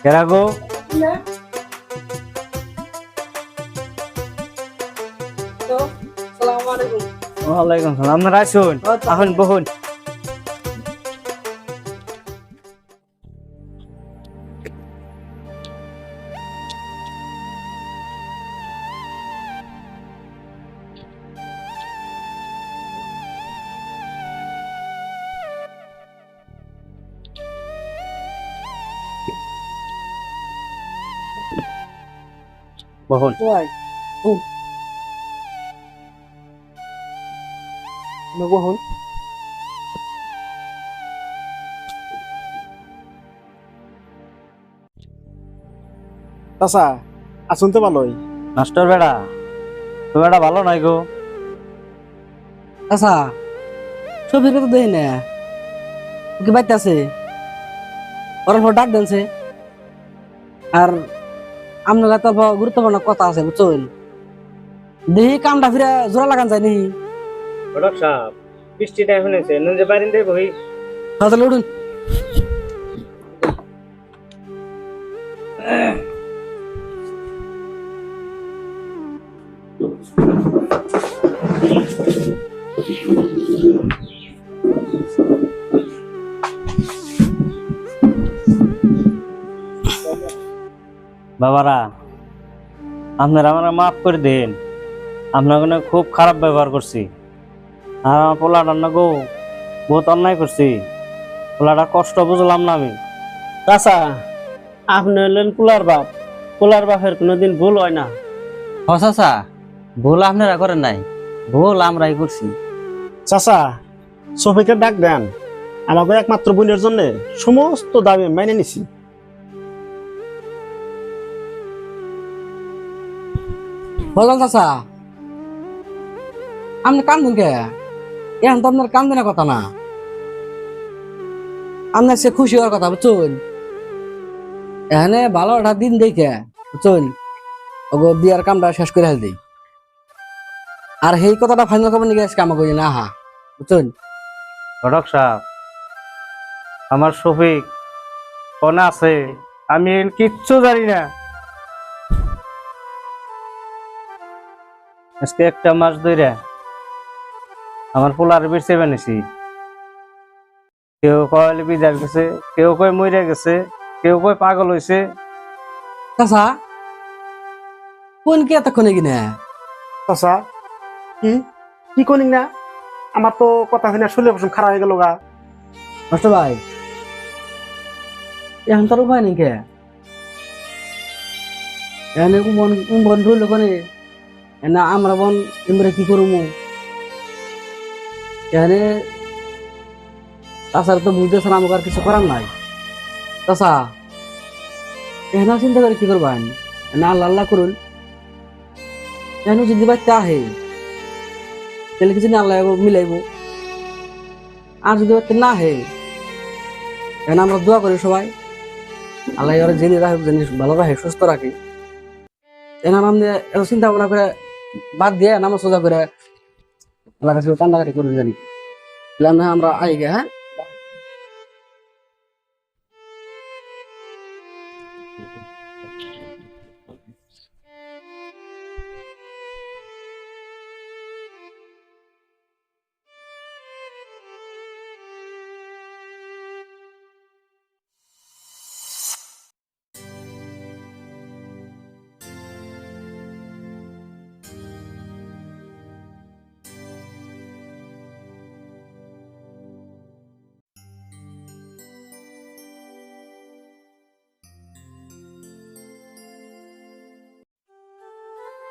কেরা গো? ওয়ালাইকুম সালাম। আপনারা আসুন, এখন বহুন। বহুন। বহুন চাচা আসুন তো ভালোই। মাস্টার বেড়া, তো বেড়া ভালো নাই গো। আচ্ছা সফির তো দেই না, ওকে বাইতে আছে, ওর ডাক দেনছে। আর আপনার তো গুরুত্বপূর্ণ কথা আছে বুঝছেন, দেখি কামটা ফিরে জোড়া লাগান যায় নি। ঘটক সাহেব, বৃষ্টিটা এখন এসে নদী বারিন্দে বহি। তাহলে উঠুন। বাবারা, আপনারা আমার মাফ করে দেন। আপনার কোনো খুব খারাপ ব্যবহার করছি। আর আমার পোলাটার না গো, বহুত অন্যায় করছি। পোলাটা কষ্ট বুঝলাম না আমি। চাচা আপনি হলেন পোলার বাপ, পোলার বাপের কোনোদিন ভুল হয় না। চাচা ভুল আপনারা করেন নাই, ভুল আমরাই করছি। চাচা সফিকে ডাক দেন, আমাকে একমাত্র বোনের জন্য সমস্ত দাবি মেনে নিছি। বললাম চাচা, আপনি কান্দেন কে? এখন তো আপনার কান্দেনের কথা না, আপনার সে খুশি হওয়ার কথা বুঝছেন। এখানে ভালো একটা দিন দেখে বুঝছেন, ওগো বিয়ার কামটা শেষ করে দিই। আর সেই কথাটা ফাইনাল করবেন নাকি আজকে আমাকে না হা বুঝছেন। ঘটক সাহেব, আমার শফিক কোনে আছে আমি কিচ্ছু জানি না। আজকে একটা মাস ধরে আমার পোলার বেঁচে বানিয়েছি। কেউ কয় বিদার গেছে, কেউ কয় মরে গেছে, কেউ কয় পাগল হয়েছে। চাচা কোন কি এতক্ষণে কিনে? চাচা কি কি করি না, আমার তো কথা হয় না, শুনলে পছন্দ খারাপ হয়ে গেল গা। নষ্ট ভাই, এখন তোর উপায় নেই কে? এখানে বন রইল কোনে না, আমরা বন এমরে কি করবো? এখানে চাচার তো বুঝতেছে না, আমাকে আর কিছু করার নাই। চাচা এখানে চিন্তা করে কি করবেন না, আল্লাহ আল্লাহ করুন। এখানে যদি বাচ্চা আহে তাহলে কিছু না আল্লাহ মিলাইব, আর যদি বাচ্চা না আহে এখানে আমরা দোয়া করি সবাই, আল্লাহ ওরা জেনে রাখে, জিনিস ভালো রাখে, সুস্থ রাখে। এনার নাম দিয়ে এত চিন্তা ভাবনা করে বাদ দিয়ে নাম সোজা করে আল্লাহ কাছে কান্দাকাটি করে জানি আমরা আই গে। হ্যাঁ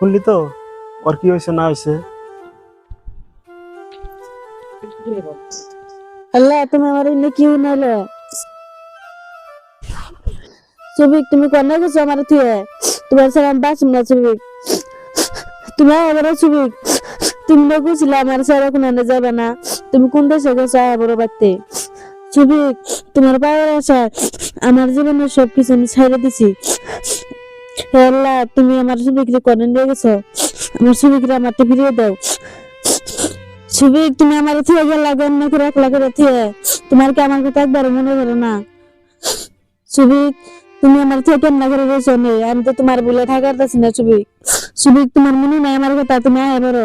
শুনলি তো ওর কি হয়েছে না হয়েছে? আল্লাহ তুমি আমার এনে কি উনালো সুবিক, তুমি কন্যা গেছো আমার থিয়ে, তোমার সালাম বাঁচুম না সুবিক, তুমি আমার সুবিক, তুমি না গুছিলা আমার সারা কোনে যাবে না, তুমি কোন দেশে গেছো বড় বাড়তে সুবিক, তোমার পাওয়ার আশা আমার জীবনের সবকিছু আমি ছাইড়ে দিছি। হে আল্লাহ তুমি আমার সুবিকরে কনে নিয়ে গেছো, আমার সুবিকরে আমার ফিরিয়ে দাও। সুবিক তুমি আমার থিয়ে গেলা গণ্য করে একলা করে থিয়ে, তোমার কি আমার কথা একবার মনে ধরে না? সুবিক তুমি আমার থেকে কেমন করে রয়েছো নেই, আমি তো তোমার বলে থাকার না সুবিক। সুবিক, তোমার মনে নাই আমার কথা, তুমি আয় বড়।